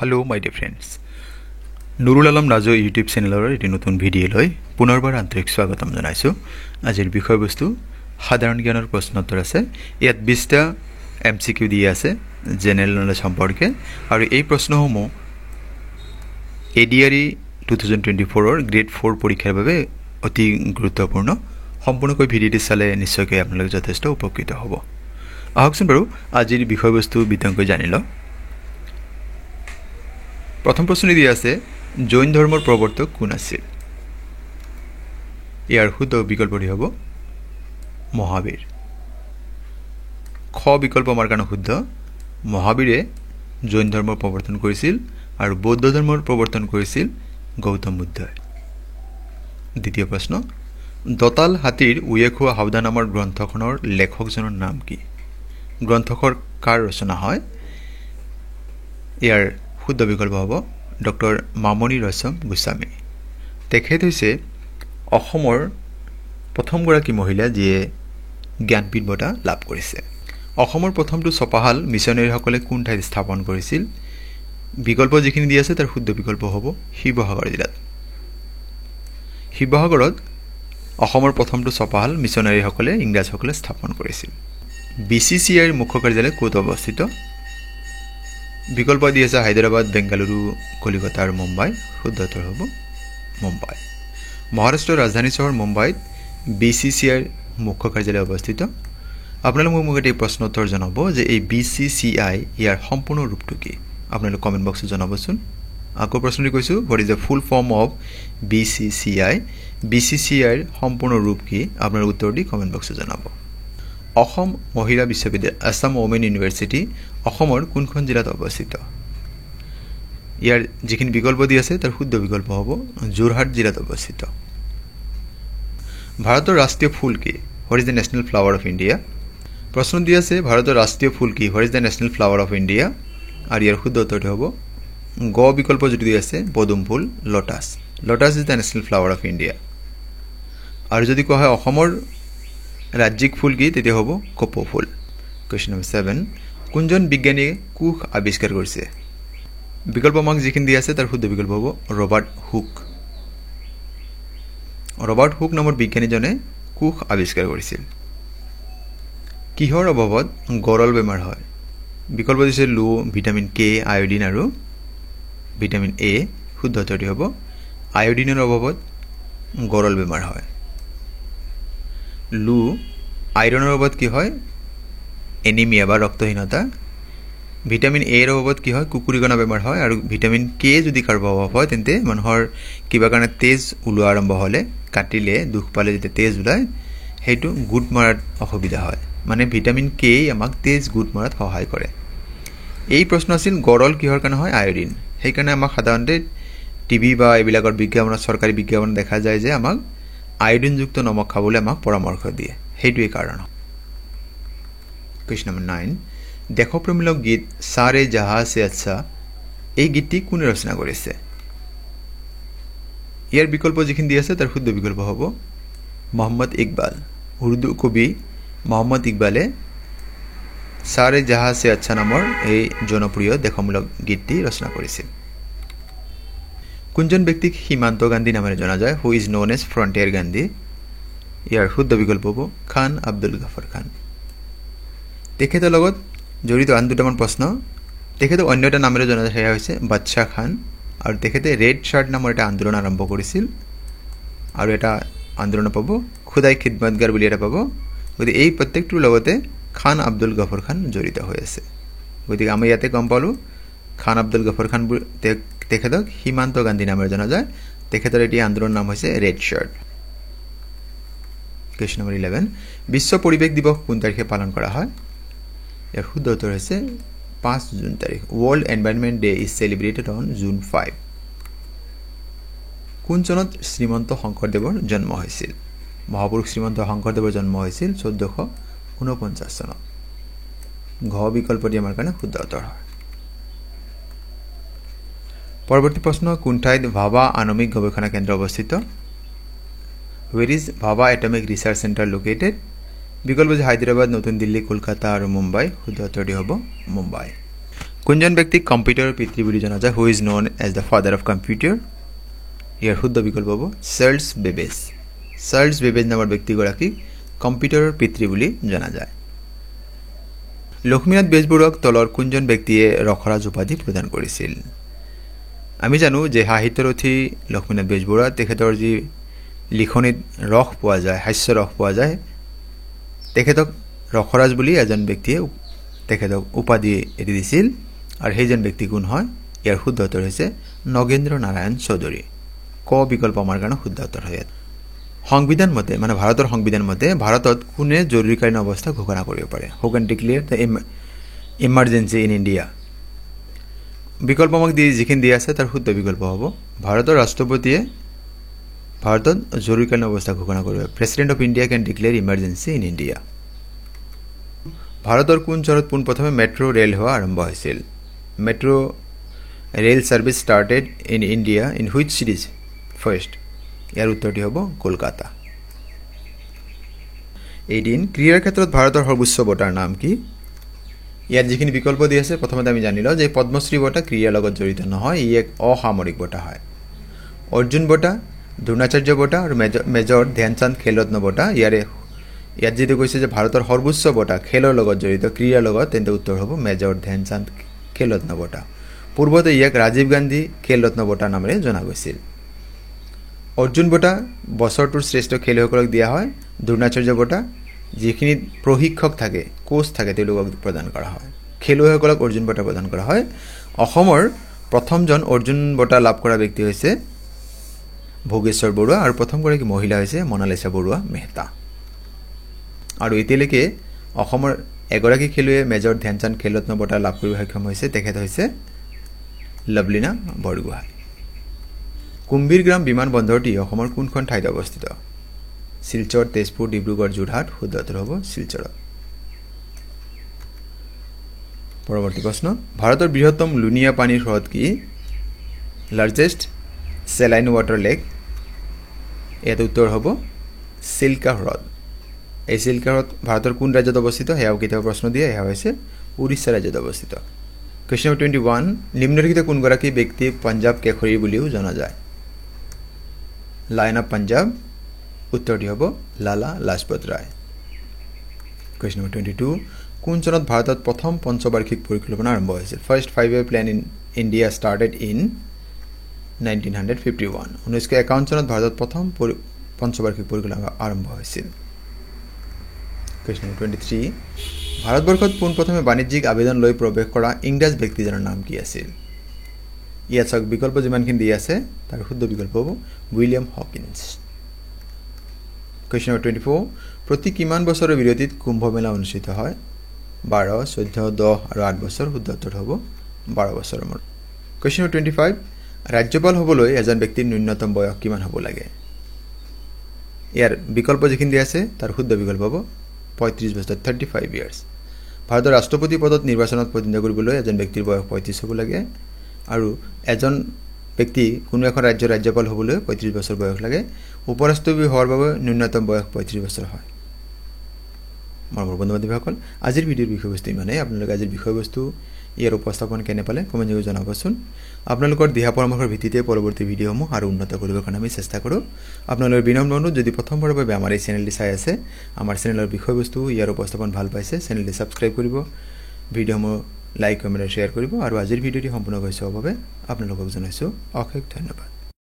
Hello my dear friends. Nurul Alam Raju YouTube চেনেলৰ এটি নতুন ভিডিঅ'লৈ পুনৰবাৰ আন্তৰিক স্বাগতম জনাইছো। আজিৰ বিষয়বস্তু সাধাৰণ জ্ঞানৰ প্ৰশ্ন উত্তৰ আছে। ইয়াত 20টা এমসিকিউ দিয়া আছে জেনেৰেল নলেজ সম্পৰ্কে আৰু এই প্ৰশ্নসমূহ এডিআৰই 2024 ৰ গ্ৰেড 4 পৰীক্ষাৰ বাবে অতি গুৰুত্বপূৰ্ণ। সম্পূৰ্ণকৈ ভিডিঅ'টি চালে নিশ্চয়কৈ আপোনালোক যথেষ্ট উপকৃত হ'ব। আহকচোন বাৰু আজিৰ বিষয়বস্তু বিতংকৈ জানি লওঁ। প্ৰথম প্ৰশ্ন দিয়া আছে জৈন ধৰ্মৰ প্ৰৱৰ্তক কোন আছিল? ইয়াৰ শুদ্ধ বিকল্পটি হ'ব মহাবীৰ। খ বিকল্প আমাৰ কাৰণে শুদ্ধ। মহাবীৰে জৈন ধৰ্মৰ প্ৰৱৰ্তন কৰিছিল আৰু বৌদ্ধ ধৰ্মৰ প্ৰৱৰ্তন কৰিছিল গৌতম বুদ্ধই। দ্বিতীয় প্ৰশ্ন দতাল হাতীৰ উয়ে খোৱা হাওদা নামৰ গ্ৰন্থখনৰ লেখকজনৰ নাম কি? গ্ৰন্থখৰ কাৰ ৰচনা হয়? ইয়াৰ শুদ্ধ বিকল্প হ'ব ডক্টৰ মামণি ৰয়ছম গোস্বামী। তেখেত হৈছে অসমৰ প্ৰথমগৰাকী মহিলা যিয়ে জ্ঞানপীঠ বঁটা লাভ কৰিছে। অসমৰ প্ৰথমটো ছপাহাল মিছনেৰীসকলে কোন ঠাইত স্থাপন কৰিছিল? বিকল্প যিখিনি দিয়া আছে তাৰ শুদ্ধ বিকল্প হ'ব শিৱসাগৰ জিলাত। শিৱসাগৰত অসমৰ প্ৰথমটো ছপাহাল মিছনেৰীসকলে ইংৰাজসকলে স্থাপন কৰিছিল। বিচিচিআইৰ মুখ্য কাৰ্যালয় ক'ত অৱস্থিত? বিকল্প দি আছে হায়দৰাবাদ, বেংগালুৰু, কলিকতা আৰু মুম্বাই। শুদ্ধ উত্তৰ হ'ব মুম্বাই। মহাৰাষ্ট্ৰৰ ৰাজধানী চহৰ মুম্বাইত বিচিচিআইৰ মুখ্য কাৰ্যালয় অৱস্থিত। আপোনালোকে মোক এই প্ৰশ্ন উত্তৰ জনাব যে এই বিচিচিআই ইয়াৰ সম্পূৰ্ণ ৰূপটো কি? আপোনালোকে কমেণ্ট বক্সত জনাবচোন। আকৌ প্ৰশ্নটি কৈছোঁ, what is the full form of BCCI? বিচিচিআইৰ সম্পূৰ্ণ ৰূপ কি? আপোনালোকে উত্তৰ দি কমেণ্ট বক্সত জনাব। অসম মহিলা বিশ্ববিদ্যালয় আছাম ওমেন ইউনিভাৰ্চিটি অসমৰ কোনখন জিলাত অৱস্থিত? ইয়াৰ যিখিনি বিকল্প দি আছে তাৰ শুদ্ধ বিকল্প হ'ব যোৰহাট জিলাত অৱস্থিত। ভাৰতৰ ৰাষ্ট্ৰীয় ফুল কি? What is the national flower of India? প্ৰশ্ন দি আছে ভাৰতৰ ৰাষ্ট্ৰীয় ফুল কি? What is the national flower of India? আৰু ইয়াৰ শুদ্ধ উত্তৰটো হ'ব গ বিকল্প যিটো দি আছে পদুম ফুল, lotus. Lotus is the national flower of India. আৰু যদি কোৱা হয় অসমৰ ৰাজ্যিক ফুল কি, তেতিয়া হ'ব কপৌ ফুল। কুৱেশ্যন নম্বৰ 7 কোনজন বিজ্ঞানীয়ে কোষ আৱিষ্কাৰ কৰিছে? বিকল্প আমাক যিখিনি দিয়া আছে তাৰ শুদ্ধ বিকল্প হ'ব ৰবাৰ্ট হুক। ৰবাৰ্ট হুক নামৰ বিজ্ঞানীজনে কোষ আৱিষ্কাৰ কৰিছিল। কিহৰ অভাৱত গৰল বেমাৰ হয়? বিকল্প দিছে লো, ভিটামিন কে, আয়োডিন আৰু ভিটামিন এ। শুদ্ধ উত্তৰটি হ'ব আয়োডিনৰ অভাৱত গৰল বেমাৰ হয়। লো, আইৰণৰ অভাৱত কি হয়? এনিমিয়া বা ৰক্তহীনতা। ভিটামিন এৰ অভাৱত কি হয়? কুকুৰিকণা বেমাৰ হয়। আৰু ভিটামিন কে যদি কাৰোবাৰ অভাৱ হয় তেন্তে মানুহৰ কিবা কাৰণে তেজ ওলোৱা আৰম্ভ হ'লে, কাটিলে, দুখ পালে যেতিয়া তেজ ওলায় সেইটো গোট মৰাত অসুবিধা হয়। মানে ভিটামিন কে আমাক তেজ গোট মৰাত সহায় কৰে। এই প্ৰশ্ন আছিল গৰল কিহৰ কাৰণে হয়? আয়োডিন। সেইকাৰণে আমাক সাধাৰণতে টিভি বা এইবিলাকৰ বিজ্ঞাপনত, চৰকাৰী বিজ্ঞাপনত দেখা যায় যে আমাক আয়োডিনযুক্ত নমক খাবলৈ আমাক পৰামৰ্শ দিয়ে। সেইটোৱেই কাৰণ। কুৱেশ্যন নম্বৰ 9 দেশপ্ৰেমমূলক গীত সাৰে জাহা সে আচ্ছা এই গীতটি কোনে ৰচনা কৰিছে? ইয়াৰ বিকল্প যিখিনি দি আছে তাৰ শুদ্ধ বিকল্প হ'ব মহম্মদ ইকবাল। উৰ্দু কবি মহম্মদ ইকবালে সাৰে জাহা সে আচ্ছা নামৰ এই জনপ্ৰিয় দেশমূলক গীতটি ৰচনা কৰিছিল। কোনজন ব্যক্তিক সীমান্ত গান্ধী নামেৰে জনা যায়? Who is known as frontier Gandhi? ইয়াৰ শুদ্ধ বিকল্প হ'ব খান আব্দুল গফৰ খান। তেখেতৰ লগত জড়িত আন দুটামান প্ৰশ্ন। তেখেতক অন্য এটা নামেৰে জনা যায়, সেয়া হৈছে বাদশ্বাহ খান। আৰু তেখেতে ৰেড চাৰ্ট নামৰ এটা আন্দোলন আৰম্ভ কৰিছিল। আৰু এটা আন্দোলন পাব খুদাই খিদমতগাৰ বুলি এটা পাব। গতিকে এই প্ৰত্যেকটোৰ লগতে খান আব্দুল গফৰ খান জড়িত হৈ আছে। গতিকে আমি ইয়াতে গম পালোঁ খান আব্দুল গফৰ খান তেখেতক সীমান্ত গান্ধী নামেৰে জনা যায়। তেখেতৰ এটি আন্দোলনৰ নাম হৈছে ৰেড চাৰ্ট। কুৱেশ্যন নম্বৰ 11 বিশ্ব পৰিৱেশ দিৱস কোন তাৰিখে পালন কৰা হয়? ইয়াৰ শুদ্ধ উত্তৰ হৈছে 5 জুন তাৰিখ। World environment day is celebrated on June 5। কোন চনত শ্ৰীমন্ত শংকৰদেৱৰ জন্ম হৈছিল? মহাপুৰুষ শ্ৰীমন্ত শংকৰদেৱৰ জন্ম হৈছিল 1449 চনত। ঘ বিকল্পটি আমাৰ কাৰণে শুদ্ধ উত্তৰ হয়। পৰৱৰ্তী প্ৰশ্ন কোন ঠাইত ভাবা আণৱিক গৱেষণা কেন্দ্ৰ অৱস্থিত? ৱেৰ ইজ ভাবা এটমিক ৰিচাৰ্চ চেণ্টাৰ লোকেটেড? বিকল্প যে হায়দৰাবাদ, নতুন দিল্লী, কলকাতা আৰু মুম্বাই। শুদ্ধ উত্তৰটি হ'ব মুম্বাই। কোনজন ব্যক্তিক কম্পিউটাৰৰ পিতৃ বুলি জনা যায়? Who is known as the father of computer? ইয়াৰ শুদ্ধ বিকল্প হ'ব চাৰ্লছ বেবেজ। চাৰ্লছ বেবেজ নামৰ ব্যক্তিগৰাকীক কম্পিউটাৰৰ পিতৃ বুলি জনা যায়। লক্ষ্মীনাথ বেজবৰুৱাক তলৰ কোনজন ব্যক্তিয়ে ৰসৰাজ উপাধি প্ৰদান কৰিছিল? আমি জানো যে সাহিত্যৰথী লক্ষ্মীনাথ বেজবৰুৱা, তেখেতৰ যি লিখনিত ৰস পোৱা যায়, হাস্য ৰস পোৱা যায়, তেখেতক ৰসৰাজ বুলি এজন ব্যক্তিয়ে তেখেতক উপাধি এৰি দিছিল। আৰু সেইজন ব্যক্তি কোন হয়? ইয়াৰ শুদ্ধ উত্তৰ হৈছে নগেন্দ্ৰ নাৰায়ণ চৌধুৰী। ক বিকল্প আমাৰ কাৰণে শুদ্ধ উত্তৰ হয়। সংবিধান মতে, মানে ভাৰতৰ সংবিধান মতে ভাৰতত কোনে জৰুৰীকালীন অৱস্থা ঘোষণা কৰিব পাৰে? Who can declare the emergency in India? বিকল্প আমাক যিখিনি দিয়া আছে তাৰ শুদ্ধ বিকল্প হ'ব ভাৰতৰ ৰাষ্ট্ৰপতিয়ে ভাৰতত জৰুৰীকালীন অৱস্থা ঘোষণা কৰিব। President of India can declare emergency in India. ভাৰতৰ কোন চনত পোনপ্ৰথমে মেট্ৰ' ৰেল সেৱা আৰম্ভ হৈছিল? Metro' rail service started in India in which cities first? ইয়াৰ উত্তৰটি হ'ব কলকাতা। এদিন ক্ৰীড়াৰ ক্ষেত্ৰত ভাৰতৰ সৰ্বোচ্চ বঁটাৰ নাম কি? ইয়াত যিখিনি বিকল্প দি আছে প্ৰথমতে আমি জানি লওঁ যে পদ্মশ্ৰী বঁটা ক্ৰীড়াৰ লগত জড়িত নহয়, ই এক অসামৰিক বঁটা হয়। অৰ্জুন বঁটা, দ্ৰোণাচাৰ্য বঁটা আৰু মেজৰ ধ্যানচান্দ খেলৰত্ন বঁটা। ইয়াত যিটো কৈছে যে ভাৰতৰ সৰ্বোচ্চ বঁটা খেলৰ লগত জড়িত, ক্ৰীড়াৰ লগত, তেন্তে উত্তৰ হ'ব মেজৰ ধ্যানচান্দ খেলৰত্ন বঁটা। পূৰ্বতে ইয়াক ৰাজীৱ গান্ধী খেলৰত্ন বঁটা নামেৰে জনা গৈছিল। অৰ্জুন বঁটা বছৰটোৰ শ্ৰেষ্ঠ খেলুৱৈসকলক দিয়া হয়। দ্ৰোণাচাৰ্য বঁটা যিখিনি প্ৰশিক্ষক থাকে, কোচ থাকে, তেওঁলোকক প্ৰদান কৰা হয়। খেলুৱৈসকলক অৰ্জুন বঁটা প্ৰদান কৰা হয়। অসমৰ প্ৰথমজন অৰ্জুন বঁটা লাভ কৰা ব্যক্তি হৈছে ভোগেশ্বৰ বৰুৱা আৰু প্ৰথমগৰাকী মহিলা হৈছে মনালিছা বৰুৱা মেহতা। আৰু এতিয়ালৈকে অসমৰ এগৰাকী খেলুৱৈয়ে মেজৰ ধ্যানচান্দ খেলৰত্ন বঁটা লাভ কৰিব সক্ষম হৈছে, তেখেত হৈছে লভলীনা বৰগোহাঁই। কুম্ভীৰ গ্ৰাম বিমান বন্দৰটি অসমৰ কোনখন ঠাইত অৱস্থিত? শিলচৰ, তেজপুৰ, ডিব্ৰুগড়, যোৰহাট। শুদ্ধ উত্তৰ হ'ব শিলচৰত। পৰৱৰ্তী প্ৰশ্ন, ভাৰতৰ বৃহত্তম লুণীয়া পানীৰ হ্ৰদ কি? Largest saline water lake. ইয়াত উত্তৰ হ'ব চিল্কা হ্ৰদ। এই চিল্কা হ্ৰদ ভাৰতৰ কোন ৰাজ্যত অৱস্থিত? সেয়াও কেতিয়াবা প্ৰশ্ন দিয়ে। সেয়া হৈছে উৰিষ্যা ৰাজ্যত অৱস্থিত। কুৱেশ্যন নম্বৰ 21, নিম্নলিখিত কোনগৰাকী ব্যক্তি পঞ্জাৱ কেশৰী বুলিও জনা যায়? Lion of Punjab. উত্তৰটি হ'ব লালা লাজপত ৰায়। কুৱেশ্যন নম্বৰ 22, কোন চনত ভাৰতত প্ৰথম পঞ্চবাৰ্ষিক পৰিকল্পনা আৰম্ভ হৈছিল? First 5-year plan in India started in 1951। 1951 চনত ভাৰতত প্ৰথম পঞ্চবাৰ্ষিক পৰিকল্পনা আৰম্ভ হৈছিল। কুৱেশ্যন নম্বৰ 23, ভাৰতবৰ্ষত পোনপ্ৰথমে বাণিজ্যিক আবেদন লৈ প্ৰৱেশ কৰা ইংৰাজ ব্যক্তিজনৰ নাম কি আছিল? ইয়াত চাওক বিকল্প যিমানখিনি দি আছে তাৰ শুদ্ধ বিকল্প হ'ব উইলিয়াম হকিন্স। কুৱেশ্যন নম্বৰ 24, প্ৰতি কিমান বছৰৰ বিৰতিত কুম্ভ মেলা অনুষ্ঠিত হয়? 12, 14, 10 আৰু 8 বছৰ। শুদ্ধ উত্তৰ হ'ব 12 বছৰৰ মূৰত। কুৱেশ্যন নম্বৰ 25, ৰাজ্যপাল হ'বলৈ এজন ব্যক্তিৰ ন্যূনতম বয়স কিমান হ'ব লাগে? ইয়াৰ বিকল্প যিখিনি দি আছে তাৰ শুদ্ধ বিকল্প হ'ব 35 বছৰ, 35 years। ভাৰতৰ ৰাষ্ট্ৰপতি পদত নিৰ্বাচনত প্ৰতিদ্বন্দ্বিতা কৰিবলৈ এজন ব্যক্তিৰ বয়স 35 হ'ব লাগে। আৰু এজন ব্যক্তি কোনো এখন ৰাজ্যৰ ৰাজ্যপাল হ'বলৈ 35 বছৰ বয়স লাগে। উপৰাষ্ট্ৰপতি হোৱাৰ বাবে ন্যূনতম বয়স 35 বছৰ হয়। মৰমৰ বন্ধু বান্ধৱীসকল, আজিৰ ভিডিঅ'ৰ বিষয়বস্তু ইমানেই। আপোনালোকে আজিৰ বিষয়বস্তু ইয়াৰ উপস্থাপন কেনে পালে কমেণ্ট যোগে জনাবচোন। আপোনালোকৰ দিহা পৰামৰ্শৰ ভিত্তিতে পৰৱৰ্তী ভিডিঅ'সমূহ আৰু উন্নত কৰিবৰ কাৰণে আমি চেষ্টা কৰোঁ। আপোনালোকৰ বিনম্ৰ অনুৰোধ, যদি প্ৰথমবাৰৰ বাবে আমাৰ এই চেনেলটি চাই আছে, আমাৰ চেনেলৰ বিষয়বস্তু ইয়াৰ উপস্থাপন ভাল পাইছে, চেনেলটি ছাবস্ক্ৰাইব কৰিব, ভিডিঅ'সমূহ লাইক, কমেণ্ট আৰু শ্বেয়াৰ কৰিব। আৰু আজিৰ ভিডিঅ'টি সম্পূৰ্ণ কৰি চোৱাৰ বাবে আপোনালোকক জনাইছোঁ অশেষ ধন্যবাদ।